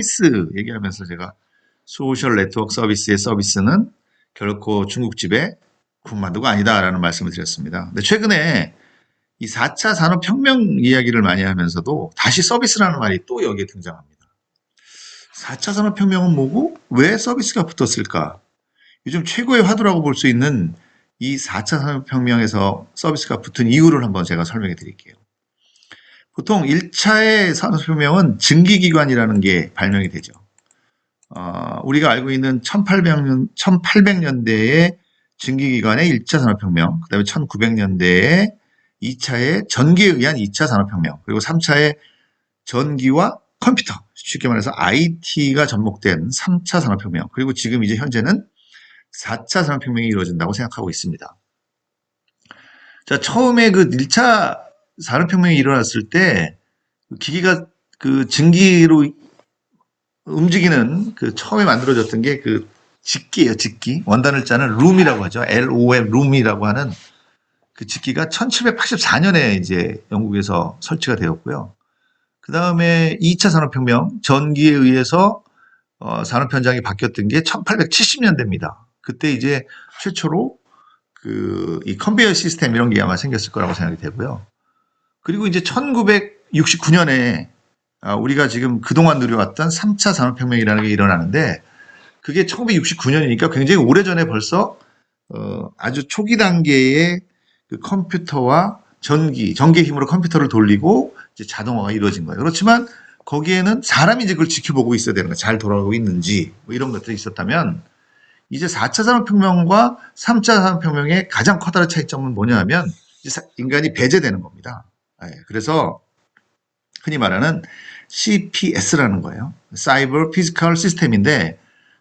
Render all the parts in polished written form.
서비스 얘기하면서 제가 소셜 네트워크 서비스의 서비스는 결코 중국집의 군만두가 아니다라는 말씀을 드렸습니다. 근데 최근에 이 4차 산업혁명 이야기를 많이 하면서도 다시 서비스라는 말이 또 여기에 등장합니다. 4차 산업혁명은 뭐고 왜 서비스가 붙었을까? 요즘 최고의 화두라고 볼 수 있는 이 4차 산업혁명에서 서비스가 붙은 이유를 한번 제가 설명해 드릴게요. 보통 1차의 산업혁명은 증기기관이라는 게 발명이 되죠. 우리가 알고 있는 1800년대의 증기기관의 1차 산업혁명, 그 다음에 1900년대에 2차의 전기에 의한 2차 산업혁명, 그리고 3차의 전기와 컴퓨터, 쉽게 말해서 IT가 접목된 3차 산업혁명, 그리고 지금 이제 현재는 4차 산업혁명이 이루어진다고 생각하고 있습니다. 자, 처음에 그 1차 산업혁명이 일어났을 때 기기가 그 증기로 움직이는 그 처음에 만들어졌던 게 그 직기예요, 직기. 원단을 짜는 룸이라고 하죠. LOM, 룸이라고 하는 그 직기가 1784년에 이제 영국에서 설치가 되었고요. 그 다음에 2차 산업혁명, 전기에 의해서 산업 현장이 바뀌었던 게 1870년대입니다. 그때 이제 최초로 이 컨베이어 시스템 이런 게 아마 생겼을 거라고 생각이 되고요. 그리고 이제 1969년에 우리가 지금 그동안 누려왔던 3차 산업혁명이라는 게 일어나는데 그게 1969년이니까 굉장히 오래전에 벌써 아주 초기 단계의 그 컴퓨터와 전기의 힘으로 컴퓨터를 돌리고 이제 자동화가 이루어진 거예요. 그렇지만 거기에는 사람이 이제 그걸 지켜보고 있어야 되는 거예요. 잘 돌아가고 있는지 뭐 이런 것들이 있었다면 이제 4차 산업혁명과 3차 산업혁명의 가장 커다란 차이점은 뭐냐 하면 인간이 배제되는 겁니다. 그래서 흔히 말하는 CPS라는 거예요. 사이버 피지컬 시스템인데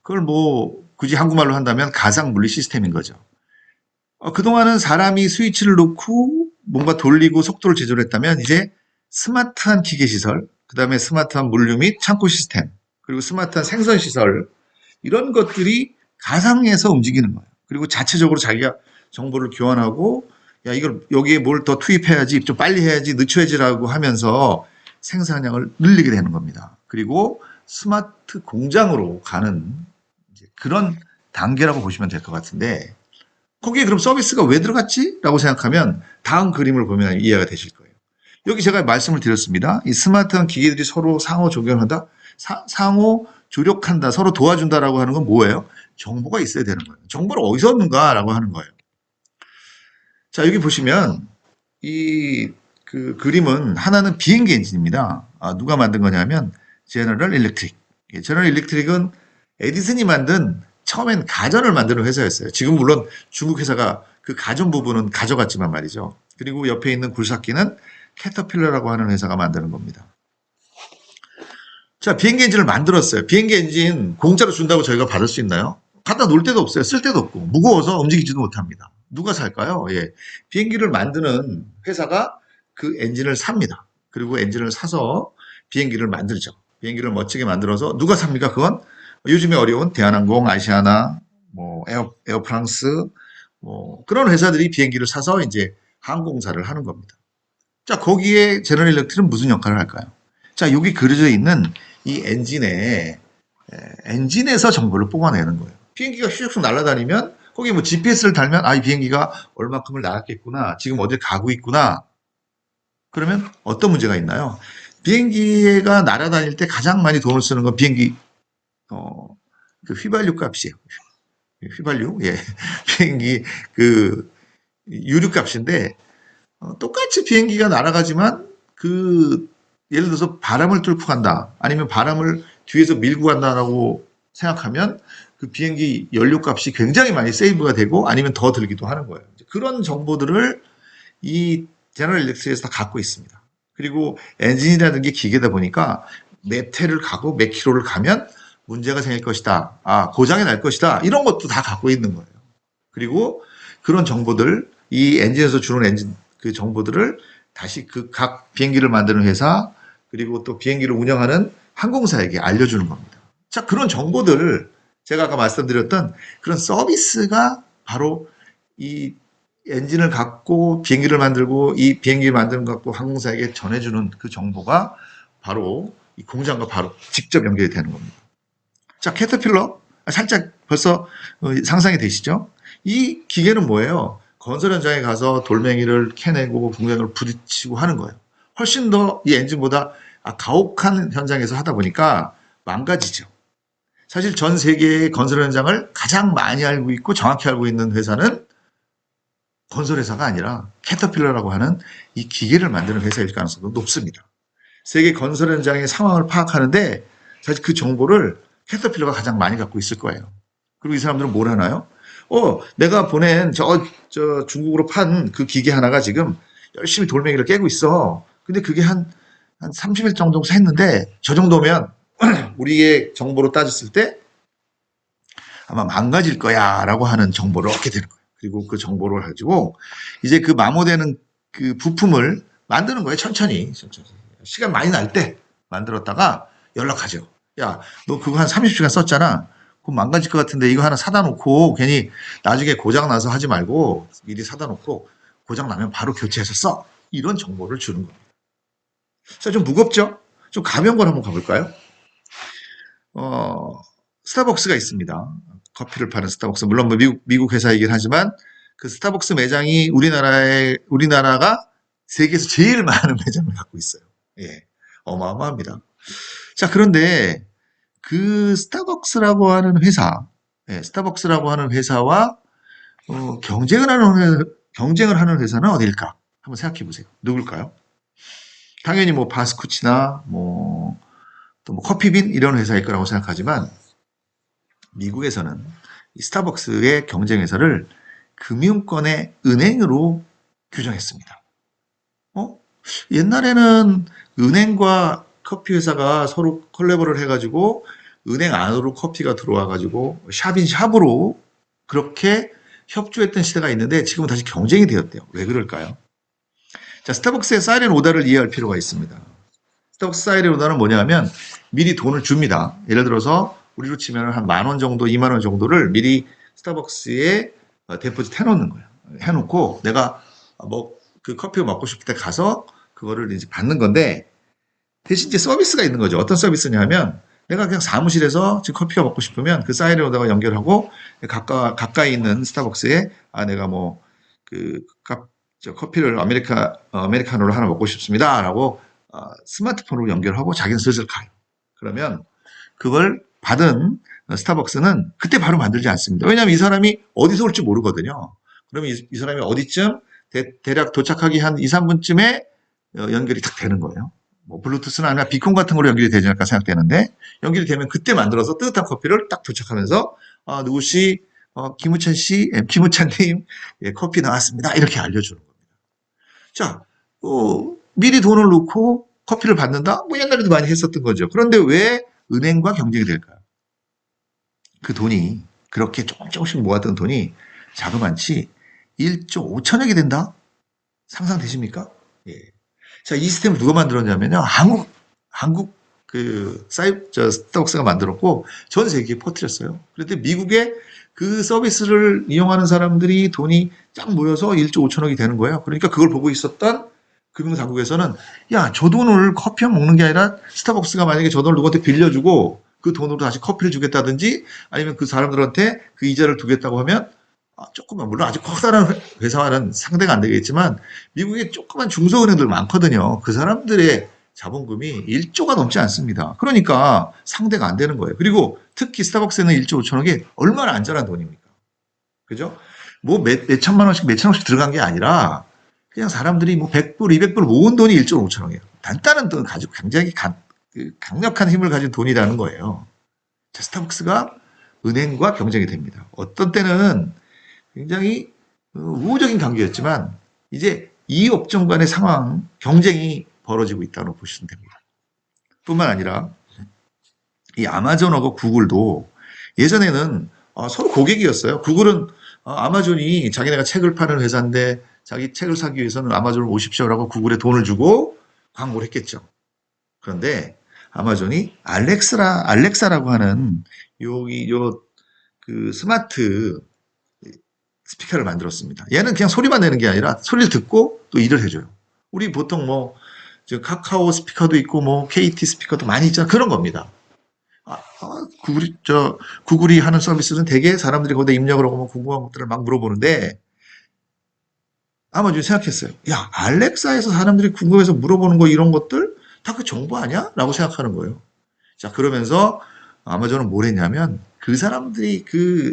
그걸 뭐 굳이 한국말로 한다면 가상 물리 시스템인 거죠. 그동안은 사람이 스위치를 놓고 뭔가 돌리고 속도를 조절했다면 이제 스마트한 기계 시설, 그 다음에 스마트한 물류 및 창고 시스템, 그리고 스마트한 생선 시설 이런 것들이 가상에서 움직이는 거예요. 그리고 자체적으로 자기가 정보를 교환하고 야 이걸 여기에 뭘 더 투입해야지 좀 빨리 해야지 늦춰야지라고 하면서 생산량을 늘리게 되는 겁니다. 그리고 스마트 공장으로 가는 그런 단계라고 보시면 될 것 같은데 거기에 그럼 서비스가 왜 들어갔지? 라고 생각하면 다음 그림을 보면 이해가 되실 거예요. 여기 제가 말씀을 드렸습니다. 이 스마트한 기계들이 서로 상호 조경한다, 상호 조력한다, 서로 도와준다라고 하는 건 뭐예요? 정보가 있어야 되는 거예요. 정보를 어디서 얻는가라고 하는 거예요. 자, 여기 보시면 이 그 그림은 하나는 비행기 엔진입니다. 누가 만든 거냐면 제너럴 일렉트릭. 제너럴 일렉트릭은 에디슨이 만든 처음엔 가전을 만드는 회사였어요. 지금 물론 중국 회사가 그 가전 부분은 가져갔지만 말이죠. 그리고 옆에 있는 굴삭기는 캐터필러라고 하는 회사가 만드는 겁니다. 자, 비행기 엔진을 만들었어요. 비행기 엔진 공짜로 준다고 저희가 받을 수 있나요? 갖다 놓을 데도 없어요. 쓸 데도 없고. 무거워서 움직이지도 못합니다. 누가 살까요? 예. 비행기를 만드는 회사가 그 엔진을 삽니다. 그리고 엔진을 사서 비행기를 만들죠. 비행기를 멋지게 만들어서 누가 삽니까? 그건 요즘에 어려운 대한항공, 아시아나, 뭐 에어프랑스, 뭐 그런 회사들이 비행기를 사서 이제 항공사를 하는 겁니다. 자, 거기에 제너럴 일렉트릭은 무슨 역할을 할까요? 자, 여기 그려져 있는 이 엔진에서 정보를 뽑아내는 거예요. 비행기가 슉슉 날아다니면 거기 뭐 GPS를 달면 이 비행기가 얼마큼을 날았겠구나. 지금 어딜 가고 있구나. 그러면 어떤 문제가 있나요? 비행기가 날아다닐 때 가장 많이 돈을 쓰는 건 비행기 그 휘발유 값이에요. 휘발유, 예, 비행기 그 유류 값인데 똑같이 비행기가 날아가지만 예를 들어서 바람을 뚫고 간다, 아니면 바람을 뒤에서 밀고 간다라고 생각하면 그 비행기 연료 값이 굉장히 많이 세이브가 되고 아니면 더 들기도 하는 거예요. 그런 정보들을 이 제너럴 일렉트릭에서 다 갖고 있습니다. 그리고 엔진이라는 게 기계다 보니까 몇 회를 가고 몇 킬로를 가면 문제가 생길 것이다. 고장이 날 것이다. 이런 것도 다 갖고 있는 거예요. 그리고 그런 정보들, 이 엔진에서 주는 엔진 그 정보들을 다시 그 각 비행기를 만드는 회사, 그리고 또 비행기를 운영하는 항공사에게 알려주는 겁니다. 자, 그런 정보들을 제가 아까 말씀드렸던 그런 서비스가 바로 이 엔진을 갖고 비행기를 만들고 이 비행기를 만드는 것 갖고 항공사에게 전해주는 그 정보가 바로 이 공장과 바로 직접 연결이 되는 겁니다. 자, 캐터필러 살짝 벌써 상상이 되시죠? 이 기계는 뭐예요? 건설 현장에 가서 돌멩이를 캐내고 공장을 부딪히고 하는 거예요. 훨씬 더 이 엔진보다 가혹한 현장에서 하다 보니까 망가지죠. 사실 전 세계의 건설 현장을 가장 많이 알고 있고 정확히 알고 있는 회사는 건설회사가 아니라 캐터필러라고 하는 이 기계를 만드는 회사일 가능성도 높습니다. 세계 건설 현장의 상황을 파악하는데 사실 그 정보를 캐터필러가 가장 많이 갖고 있을 거예요. 그리고 이 사람들은 뭘 하나요? 내가 보낸 저 중국으로 판 그 기계 하나가 지금 열심히 돌멩이를 깨고 있어. 근데 그게 한 30일 정도 했는데 저 정도면 우리의 정보로 따졌을 때 아마 망가질 거야 라고 하는 정보를 얻게 되는 거예요. 그리고 그 정보를 가지고 이제 그 마모되는 그 부품을 만드는 거예요. 천천히. 시간 많이 날 때 만들었다가 연락하죠. 야, 너 그거 한 30시간 썼잖아. 그럼 망가질 것 같은데 이거 하나 사다 놓고 괜히 나중에 고장 나서 하지 말고 미리 사다 놓고 고장 나면 바로 교체해서 써. 이런 정보를 주는 겁니다. 자, 좀 무겁죠? 좀 가벼운 걸 한번 가볼까요? 스타벅스가 있습니다. 커피를 파는 스타벅스. 물론 뭐 미국 회사이긴 하지만 그 스타벅스 매장이 우리나라가 세계에서 제일 많은 매장을 갖고 있어요. 예. 어마어마합니다. 자, 그런데 그 스타벅스라고 하는 회사, 스타벅스라고 하는 회사와 경쟁을 하는 회사는 어딜까? 한번 생각해 보세요. 누굴까요? 당연히 뭐 바스쿠치나 또 뭐 커피빈 이런 회사일 거라고 생각하지만 미국에서는 이 스타벅스의 경쟁 회사를 금융권의 은행으로 규정했습니다. 옛날에는 은행과 커피 회사가 서로 콜라보를 해가지고 은행 안으로 커피가 들어와가지고 샵인 샵으로 그렇게 협조했던 시대가 있는데 지금은 다시 경쟁이 되었대요. 왜 그럴까요? 자, 스타벅스의 사이렌 오더를 이해할 필요가 있습니다. 스타벅스 사이렌 오더는 뭐냐면 미리 돈을 줍니다. 예를 들어서 우리로 치면 한 10,000원 정도, 20,000원 정도를 미리 스타벅스에 데포짓 해놓는 거예요. 해놓고 내가 그 커피를 먹고 싶을 때 가서 그거를 이제 받는 건데 대신 이제 서비스가 있는 거죠. 어떤 서비스냐면 내가 그냥 사무실에서 지금 커피가 먹고 싶으면 그 사이렌 오더가 연결하고 가까이 있는 스타벅스에 내가 커피를 아메리카노를 하나 먹고 싶습니다라고 스마트폰으로 연결하고 자기는 슬슬 가요. 그러면 그걸 받은 스타벅스는 그때 바로 만들지 않습니다. 왜냐하면 이 사람이 어디서 올지 모르거든요. 그러면 이 사람이 어디쯤 대략 도착하기 한 2, 3분쯤에 연결이 딱 되는 거예요. 뭐 블루투스나 아니면 비콘 같은 걸로 연결이 되지 않을까 생각되는데 연결이 되면 그때 만들어서 뜨뜻한 커피를 딱 도착하면서 누구씨 김우찬 씨, 김우찬님 커피 나왔습니다. 이렇게 알려주는 겁니다. 자, 미리 돈을 넣고 커피를 받는다? 뭐 옛날에도 많이 했었던 거죠. 그런데 왜 은행과 경쟁이 될까요? 그 돈이 그렇게 조금씩 모았던 돈이 자그만치 1조 5천억이 된다? 상상되십니까? 예. 자, 이 시스템을 누가 만들었냐면요. 한국 스타벅스가 만들었고 전 세계에 퍼뜨렸어요. 그런데 미국에 그 서비스를 이용하는 사람들이 돈이 쫙 모여서 1조 5천억이 되는 거예요. 그러니까 그걸 보고 있었던 금융당국에서는 야, 저 돈을 커피 먹는 게 아니라 스타벅스가 만약에 저 돈을 누구한테 빌려주고 그 돈으로 다시 커피를 주겠다든지 아니면 그 사람들한테 그 이자를 두겠다고 하면 조금만 물론 아주 커다란 회사와는 상대가 안 되겠지만 미국에 조그만 중소은행들 많거든요. 그 사람들의 자본금이 1조가 넘지 않습니다. 그러니까 상대가 안 되는 거예요. 그리고 특히 스타벅스에는 1조 5천억이 얼마나 안전한 돈입니까? 그죠? 뭐 몇 천만 원씩 몇 천억씩 들어간 게 아니라 그냥 사람들이 뭐 100불, 200불 모은 돈이 1조 5천억이에요. 단단한 돈 가지고 굉장히 강력한 힘을 가진 돈이라는 거예요. 자, 스타벅스가 은행과 경쟁이 됩니다. 어떤 때는 굉장히 우호적인 관계였지만 이제 이 업종 간의 상황, 경쟁이 벌어지고 있다고 보시면 됩니다. 뿐만 아니라 이 아마존하고 구글도 예전에는 서로 고객이었어요. 구글은 아마존이 자기네가 책을 파는 회사인데 자기 책을 사기 위해서는 아마존을 오십시오라고 구글에 돈을 주고 광고를 했겠죠. 그런데 아마존이 알렉사라고 하는 그 스마트 스피커를 만들었습니다. 얘는 그냥 소리만 내는 게 아니라 소리를 듣고 또 일을 해줘요. 우리 보통 지금 카카오 스피커도 있고 뭐 KT 스피커도 많이 있잖아. 그런 겁니다. 구글이 하는 서비스는 되게 사람들이 거기다 입력을 하고 뭐 궁금한 것들을 막 물어보는데 아마 좀 생각했어요. 야, 알렉사에서 사람들이 궁금해서 물어보는 거 이런 것들 다 그 정보 아니야? 라고 생각하는 거예요. 자, 그러면서 아마존은 뭘 했냐면 그 사람들이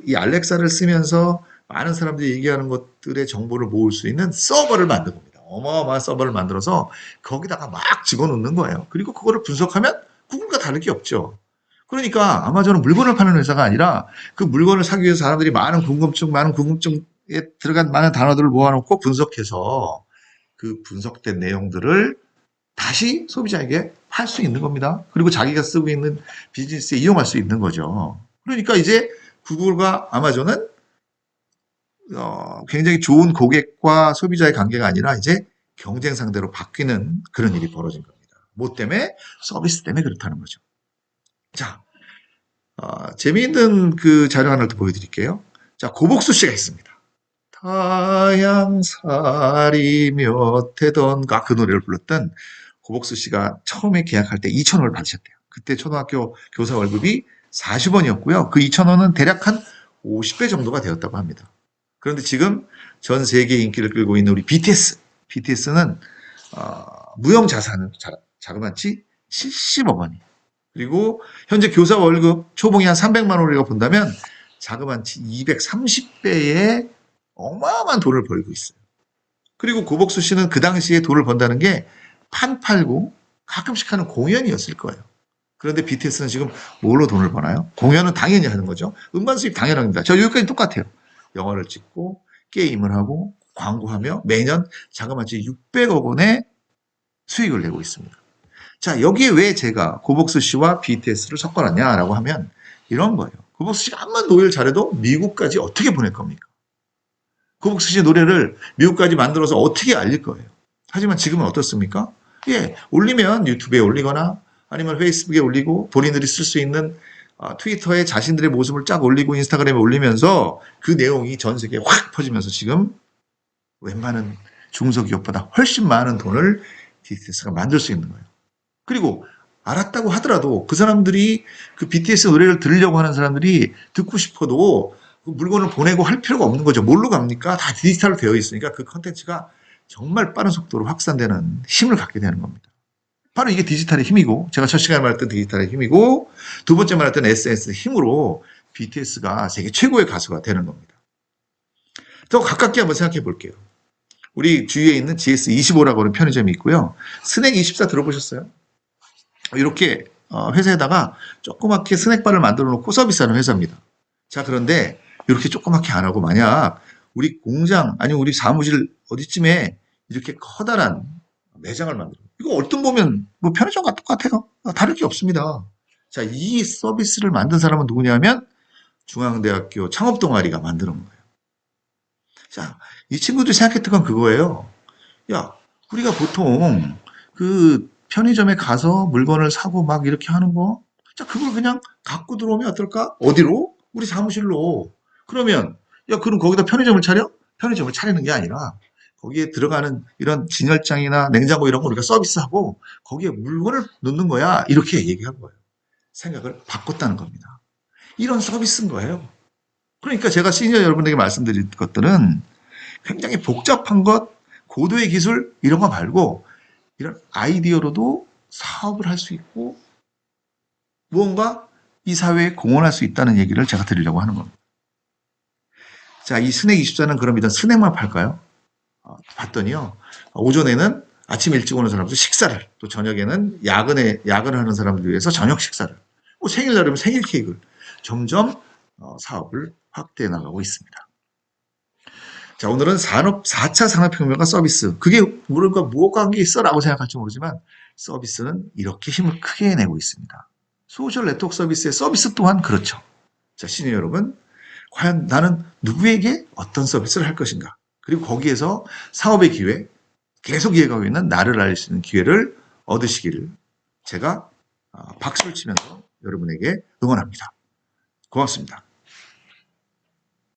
이 알렉사를 쓰면서 많은 사람들이 얘기하는 것들의 정보를 모을 수 있는 서버를 만든 겁니다. 어마어마한 서버를 만들어서 거기다가 막 집어넣는 거예요. 그리고 그거를 분석하면 구글과 다를 게 없죠. 그러니까 아마존은 물건을 파는 회사가 아니라 그 물건을 사기 위해서 사람들이 많은 궁금증에 들어간 많은 단어들을 모아놓고 분석해서 그 분석된 내용들을 다시 소비자에게 팔 수 있는 겁니다. 그리고 자기가 쓰고 있는 비즈니스에 이용할 수 있는 거죠. 그러니까 이제 구글과 아마존은 굉장히 좋은 고객과 소비자의 관계가 아니라 이제 경쟁 상대로 바뀌는 그런 일이 벌어진 겁니다. 뭐 때문에? 서비스 때문에 그렇다는 거죠. 자, 재미있는 그 자료 하나를 더 보여드릴게요. 자, 고복수 씨가 있습니다. 타양살이 몇 해던가 그 노래를 불렀던 고복수 씨가 처음에 계약할 때 2,000원을 받으셨대요. 그때 초등학교 교사 월급이 40원이었고요. 그 2,000원은 대략 한 50배 정도가 되었다고 합니다. 그런데 지금 전 세계 인기를 끌고 있는 우리 BTS는 무형 자그마치 70억 원이에요. 그리고 현재 교사 월급 초봉이 한 300만 원이라고 본다면 자그마치 230배의 어마어마한 돈을 벌고 있어요. 그리고 고복수 씨는 그 당시에 돈을 번다는 게 판 팔고 가끔씩 하는 공연이었을 거예요. 그런데 BTS는 지금 뭘로 돈을 버나요? 공연은 당연히 하는 거죠. 음반 수입 당연합니다. 저 여기까지 똑같아요. 영화를 찍고 게임을 하고 광고하며 매년 자그마치 600억 원의 수익을 내고 있습니다. 자, 여기에 왜 제가 고복수 씨와 BTS를 섞어놨냐라고 하면 이런 거예요. 고복수 씨가 암만 노래를 잘해도 미국까지 어떻게 보낼 겁니까? 고복수 씨의 노래를 미국까지 만들어서 어떻게 알릴 거예요? 하지만 지금은 어떻습니까? 예, 올리면 유튜브에 올리거나 아니면 페이스북에 올리고 본인들이 쓸 수 있는 트위터에 자신들의 모습을 쫙 올리고 인스타그램에 올리면서 그 내용이 전 세계에 확 퍼지면서 지금 웬만한 중소기업보다 훨씬 많은 돈을 BTS가 만들 수 있는 거예요. 그리고 알았다고 하더라도 그 사람들이 그 BTS 노래를 들으려고 하는 사람들이 듣고 싶어도 그 물건을 보내고 할 필요가 없는 거죠. 뭘로 갑니까? 다 디지털로 되어 있으니까 그 컨텐츠가 정말 빠른 속도로 확산되는 힘을 갖게 되는 겁니다. 바로 이게 디지털의 힘이고 제가 첫 시간에 말했던 디지털의 힘이고 두 번째 말했던 SNS의 힘으로 BTS가 세계 최고의 가수가 되는 겁니다. 더 가깝게 한번 생각해 볼게요. 우리 주위에 있는 GS25라고 하는 편의점이 있고요. 스낵24 들어보셨어요? 이렇게 회사에다가 조그맣게 스낵바를 만들어 놓고 서비스하는 회사입니다. 자, 그런데 이렇게 조그맣게 안 하고 만약 우리 공장 아니면 우리 사무실 어디쯤에 이렇게 커다란 매장을 만들어. 이거 얼핏 보면 뭐 편의점과 똑같아요. 다를 게 없습니다. 자, 이 서비스를 만든 사람은 누구냐면 중앙대학교 창업동아리가 만드는 거예요. 자, 이 친구들이 생각했던 건 그거예요. 야, 우리가 보통 그 편의점에 가서 물건을 사고 막 이렇게 하는 거, 자, 그걸 그냥 갖고 들어오면 어떨까? 어디로? 우리 사무실로. 그러면, 야, 그럼 거기다 편의점을 차려? 편의점을 차리는 게 아니라, 거기에 들어가는 이런 진열장이나 냉장고 이런 거 우리가 서비스하고, 거기에 물건을 넣는 거야. 이렇게 얘기한 거예요. 생각을 바꿨다는 겁니다. 이런 서비스인 거예요. 그러니까 제가 시니어 여러분에게 말씀드릴 것들은 굉장히 복잡한 것, 고도의 기술, 이런 거 말고, 이런 아이디어로도 사업을 할 수 있고 무언가 이 사회에 공헌할 수 있다는 얘기를 제가 드리려고 하는 겁니다. 자, 이 스낵24는 그럼 일단 스낵만 팔까요? 봤더니요. 오전에는 아침 일찍 오는 사람들 식사를, 또 저녁에는 야근을 하는 사람들 위해서 저녁 식사를, 뭐 생일날이면 생일 케이크를 점점 사업을 확대해 나가고 있습니다. 자, 오늘은 4차 산업혁명과 서비스. 그게 우리가 무엇과 관계 있어? 라고 생각할지 모르지만 서비스는 이렇게 힘을 크게 내고 있습니다. 소셜 네트워크 서비스의 서비스 또한 그렇죠. 자, 시니어 여러분, 과연 나는 누구에게 어떤 서비스를 할 것인가? 그리고 거기에서 사업의 기회, 계속 이어가고 있는 나를 알릴 수 있는 기회를 얻으시기를 제가 박수를 치면서 여러분에게 응원합니다. 고맙습니다.